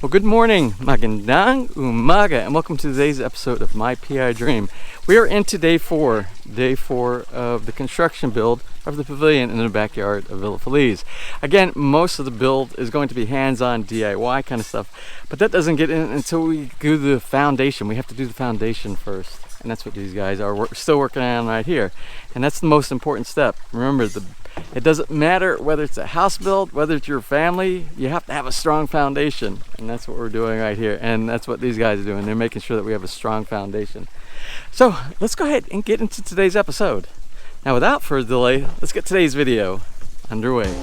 Well, good morning, magandang umaga, and welcome to today's episode of My PI Dream. We are into day four of the construction build of the pavilion in the backyard of Villa Feliz. Again, most of the build is going to be hands-on DIY kind of stuff, but that doesn't get in until we do the foundation. We have to do the foundation first, and that's what these guys are still working on right here. And that's the most important step. Remember, it doesn't matter whether it's a house build, whether it's your family, you have to have a strong foundation. And that's what we're doing right here. And that's what these guys are doing. They're making sure that we have a strong foundation. So let's go ahead and get into today's episode. Now, without further delay, let's get today's video underway.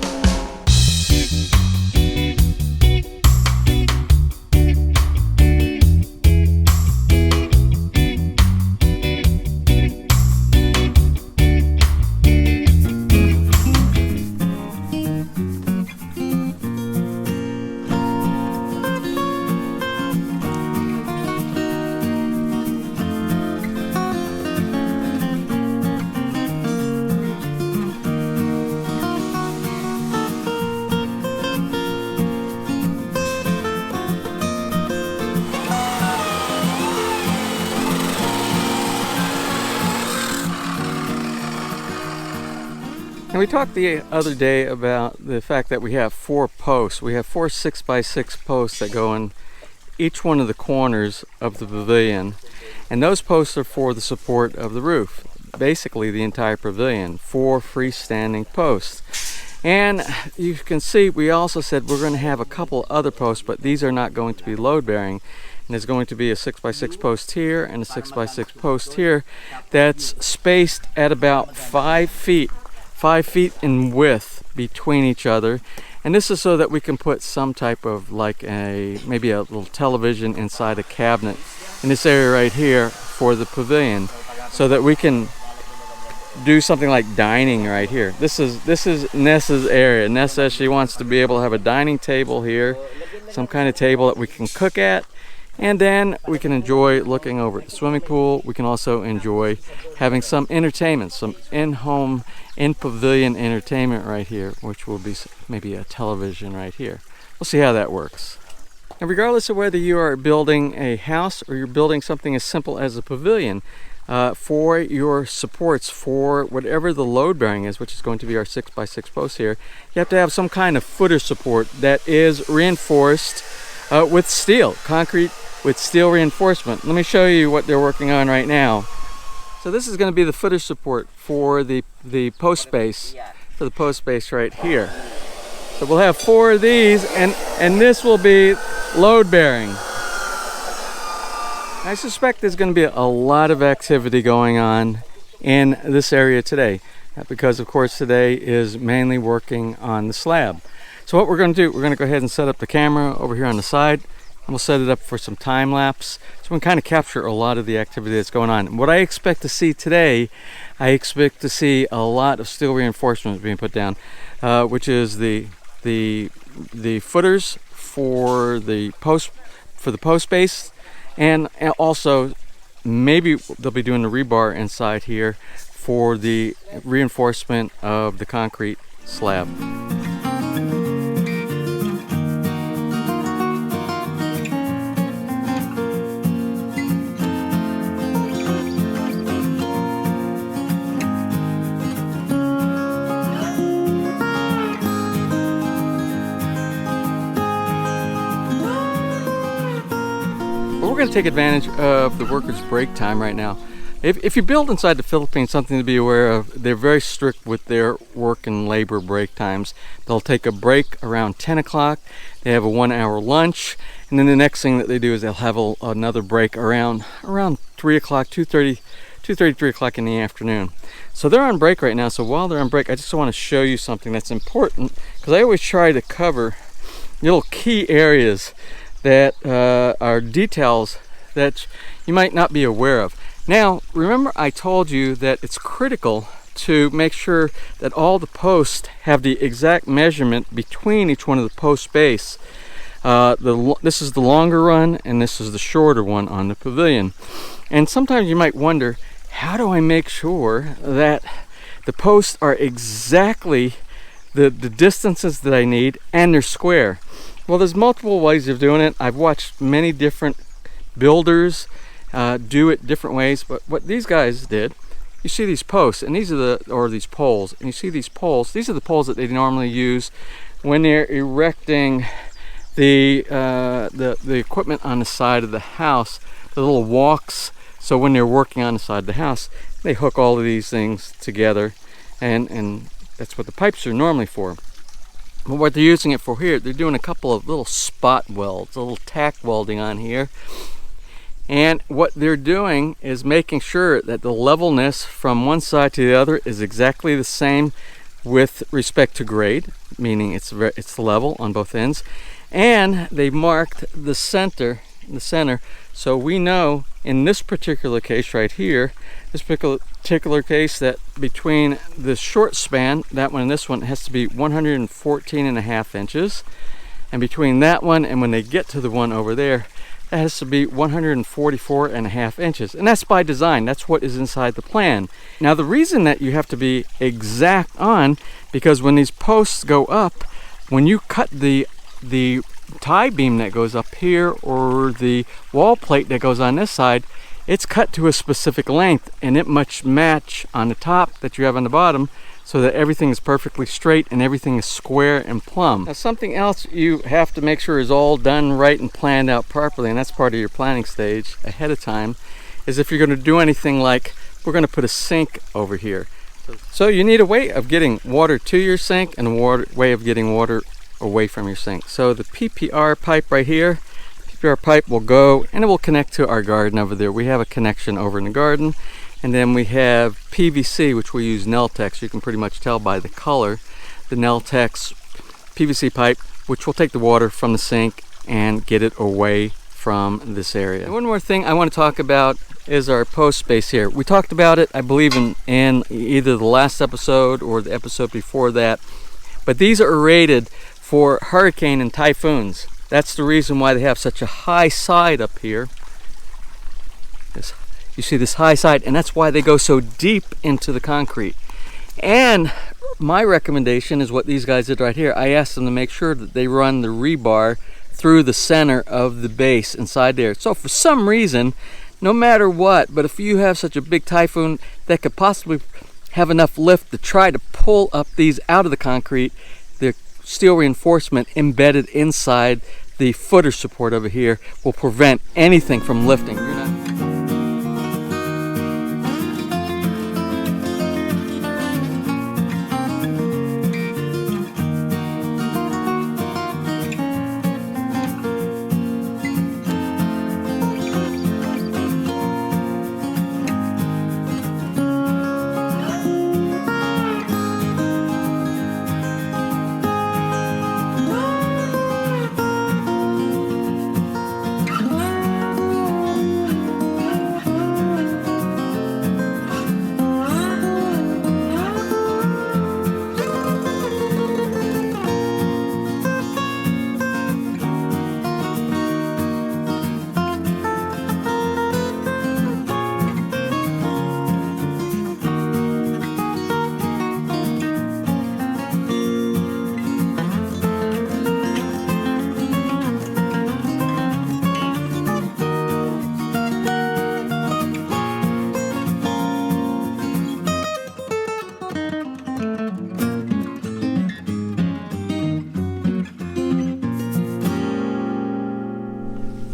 And we talked the other day about the fact that we have four posts. We have four 6x6 posts that go in each one of the corners of the pavilion. And those posts are for the support of the roof. Basically the entire pavilion, four freestanding posts. And you can see we also said we're going to have a couple other posts, but these are not going to be load bearing. And there's going to be a 6x6 post here and a 6x6 post here that's spaced at about 5 feet in width between each other. And this is so that we can put some type of maybe a little television inside a cabinet in this area right here for the pavilion, so that we can do something like dining right here. This is Nessa's area. Nessa, she wants to be able to have a dining table here, some kind of table that we can cook at. And then we can enjoy looking over at the swimming pool. We can also enjoy having some entertainment, some in-home, in-pavilion entertainment right here, which will be maybe a television right here. We'll see how that works. And regardless of whether you are building a house or you're building something as simple as a pavilion, for your supports, for whatever the load bearing is, which is going to be our 6x6 posts here, you have to have some kind of footer support that is reinforced with steel, concrete with steel reinforcement. Let me show you what they're working on right now. So this is going to be the footer support for the post base, right here. So we'll have four of these, and this will be load bearing. I suspect there's going to be a lot of activity going on in this area today, because of course today is mainly working on the slab. So what we're going to do, we're going to go ahead and set up the camera over here on the side, and we'll set it up for some time lapse so we can kind of capture a lot of the activity that's going on. What I expect to see today, I expect to see a lot of steel reinforcements being put down, which is the footers for the post base, and also maybe they'll be doing the rebar inside here for the reinforcement of the concrete slab. We're going to take advantage of the workers' break time right now. If you build inside the Philippines, something to be aware of, they're very strict with their work and labor break times. They'll take a break around 10 o'clock, they have a 1-hour lunch, and then the next thing that they do is they'll have another break around 3 o'clock, 2:30, 3 o'clock in the afternoon. So they're on break right now. So while they're on break, I just want to show you something that's important, because I always try to cover little key areas that are details that you might not be aware of. Now, remember I told you that it's critical to make sure that all the posts have the exact measurement between each one of the post base. This is the longer run and this is the shorter one on the pavilion. And sometimes you might wonder, how do I make sure that the posts are exactly the distances that I need and they're square? Well, there's multiple ways of doing it. I've watched many different builders do it different ways, but what these guys did, you see these posts, and these are these poles, and you see these poles. These are the poles that they normally use when they're erecting the equipment on the side of the house, the little walks. So when they're working on the side of the house, they hook all of these things together, and that's what the pipes are normally for. But what they're using it for here, they're doing a couple of little spot welds, a little tack welding on here. And what they're doing is making sure that the levelness from one side to the other is exactly the same with respect to grade, meaning it's level on both ends. And they marked the center, so we know in this particular case right here, this particular case, that between the short span, that one and this one, has to be 114.5 inches, and between that one and when they get to the one over there, that has to be 144.5 inches, and that's by design. That's what is inside the plan. Now the reason that you have to be exact on, because when these posts go up, when you cut the tie beam that goes up here or the wall plate that goes on this side, it's cut to a specific length, and it must match on the top that you have on the bottom, so that everything is perfectly straight and everything is square and plumb. Now something else you have to make sure is all done right and planned out properly, and that's part of your planning stage ahead of time, is if you're going to do anything like, we're going to put a sink over here. So you need a way of getting water to your sink and a way of getting water away from your sink. So the PPR pipe right here, PPR pipe will go and it will connect to our garden over there. We have a connection over in the garden, and then we have PVC, which we use Neltex. You can pretty much tell by the color, the Neltex PVC pipe, which will take the water from the sink and get it away from this area. And one more thing I want to talk about is our post space here. We talked about it, I believe, in either the last episode or the episode before that, but these are rated for hurricane and typhoons. That's the reason why they have such a high side up here. You see this high side, and that's why they go so deep into the concrete. And my recommendation is what these guys did right here. I asked them to make sure that they run the rebar through the center of the base inside there. So for some reason, no matter what, but if you have such a big typhoon that could possibly have enough lift to try to pull up these out of the concrete, the steel reinforcement embedded inside the footer support over here will prevent anything from lifting. You're not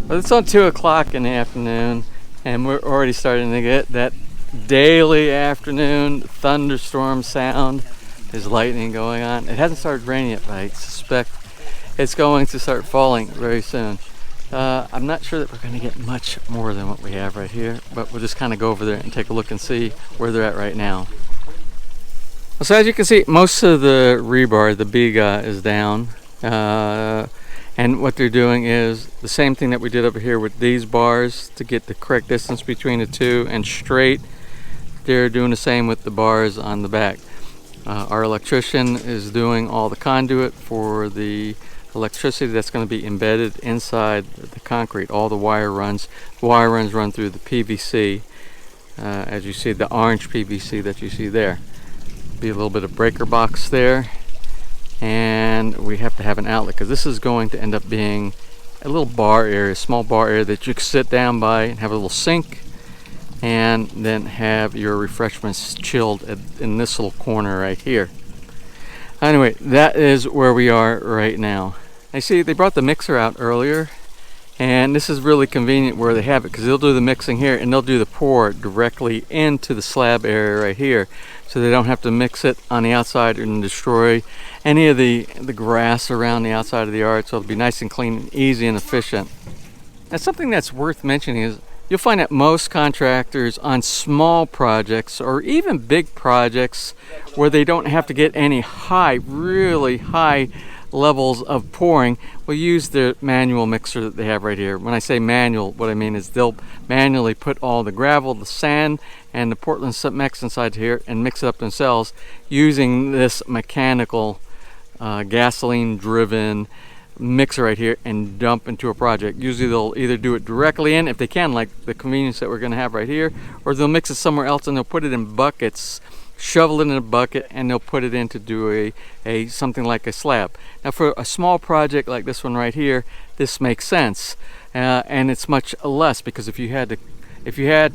But it's on 2 o'clock in the afternoon, and we're already starting to get that daily afternoon thunderstorm sound. There's lightning going on. It hasn't started raining yet, but I suspect it's going to start falling very soon. I'm not sure that we're going to get much more than what we have right here, but we'll just kind of go over there and take a look and see where they're at right now. So as you can see, most of the rebar, the biga, is down. And what they're doing is the same thing that we did over here with these bars to get the correct distance between the two and straight. They're doing the same with the bars on the back. Our electrician is doing all the conduit for the electricity that's going to be embedded inside the concrete. All the wire runs run through the PVC, as you see, the orange PVC that you see there. Be a little bit of breaker box there, and we have to have an outlet because this is going to end up being a little bar area, a small bar area that you can sit down by and have a little sink, and then have your refreshments chilled in this little corner right here. Anyway, that is where we are right now. I see they brought the mixer out earlier, and this is really convenient where they have it because they'll do the mixing here and they'll do the pour directly into the slab area right here, so they don't have to mix it on the outside and destroy any of the grass around the outside of the yard. So it'll be nice and clean and easy and efficient. Now, something that's worth mentioning is you'll find that most contractors on small projects or even big projects where they don't have to get any really high levels of pouring will use the manual mixer that they have right here. When I say manual, what I mean is they'll manually put all the gravel, the sand, and the Portland mix inside here and mix it up themselves using this mechanical gasoline driven mixer right here and dump into a project. Usually they'll either do it directly in if they can, like the convenience that we're going to have right here, or they'll mix it somewhere else and they'll put it in buckets, shovel it in a bucket, and they'll put it in to do a something like a slab. Now for a small project like this one right here, this makes sense, and it's much less because if you had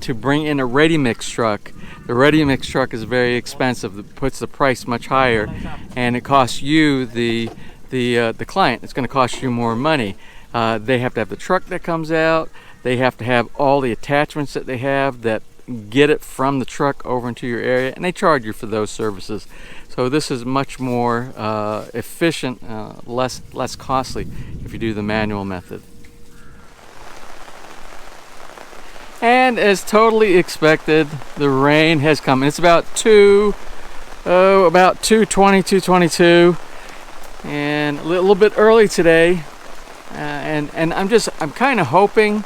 to bring in a ready mix truck, the ready mix truck is very expensive. It puts the price much higher, and it costs you the client. It's going to cost you more money. They have to have the truck that comes out. They have to have all the attachments that they have that get it from the truck over into your area, and they charge you for those services. So this is much more efficient, less costly if you do the manual method. And as totally expected, the rain has come. It's about 2:20, 2:22, and a little bit early today. And I'm kind of hoping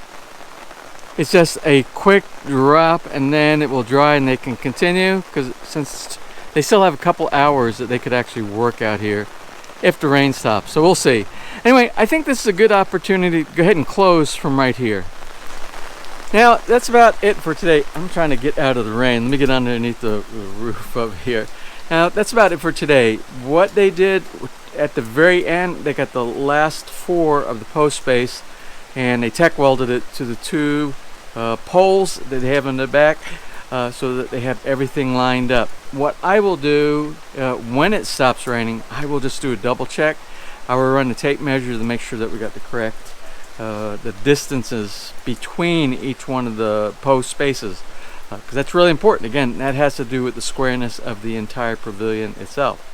it's just a quick drop and then it will dry and they can continue, because since they still have a couple hours that they could actually work out here if the rain stops. So we'll see. Anyway, I think this is a good opportunity to go ahead and close from right here. Now, that's about it for today. I'm trying to get out of the rain. Let me get underneath the roof over here. Now, that's about it for today. What they did at the very end, they got the last 4 of the post space, and they tack welded it to the 2 poles that they have in the back, so that they have everything lined up. What I will do when it stops raining, I will just do a double check. I will run the tape measure to make sure that we got the correct the distances between each one of the post spaces, because that's really important. Again, that has to do with the squareness of the entire pavilion itself.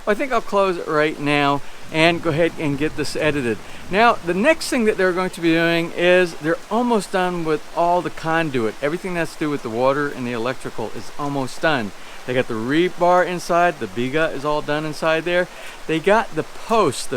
I think I'll close it right now and go ahead and get this edited. Now, the next thing that they're going to be doing is they're almost done with all the conduit. Everything that's to do with the water and the electrical is almost done. They got the rebar inside, the biga is all done inside there. They got the post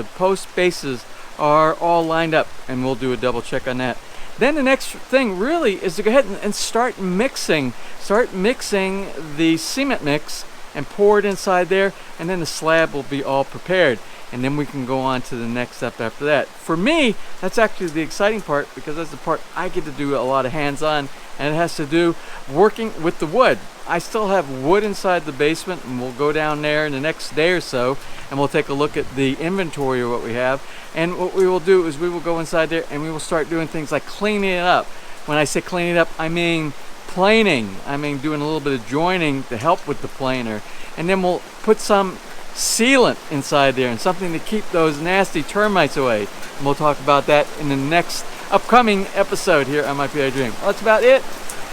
bases are all lined up, and we'll do a double check on that. Then the next thing really is to go ahead and start mixing the cement mix and pour it inside there, and then the slab will be all prepared, and then we can go on to the next step after that. For me, that's actually the exciting part, because that's the part I get to do a lot of hands-on, and it has to do working with the wood. I still have wood inside the basement, and we'll go down there in the next day or so and we'll take a look at the inventory of what we have. And what we will do is we will go inside there and we will start doing things like cleaning it up. When I say cleaning it up, I mean planing. I mean doing a little bit of joining to help with the planer. And then we'll put some sealant inside there and something to keep those nasty termites away. And we'll talk about that in the next upcoming episode here on My PWS Dream. Well, that's about it.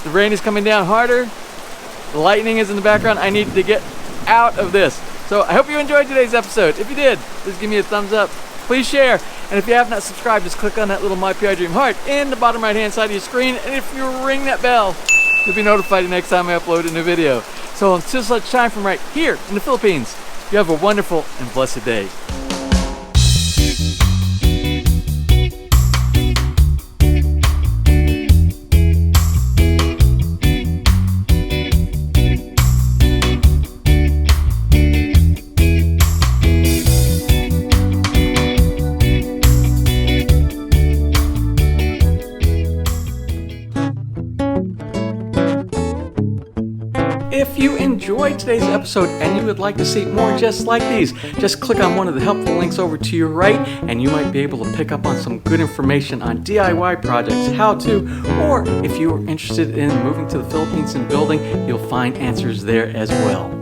The rain is coming down harder. The lightning is in the background. I need to get out of this. So I hope you enjoyed today's episode. If you did, please give me a thumbs up. Please share. And if you have not subscribed, just click on that little My PWS Dream heart in the bottom right hand side of your screen. And if you ring that bell, you'll be notified the next time I upload a new video. So until such time from right here in the Philippines, you have a wonderful and blessed day. If you enjoyed today's episode and you would like to see more just like these, just click on one of the helpful links over to your right and you might be able to pick up on some good information on DIY projects, how to, or if you are interested in moving to the Philippines and building, you'll find answers there as well.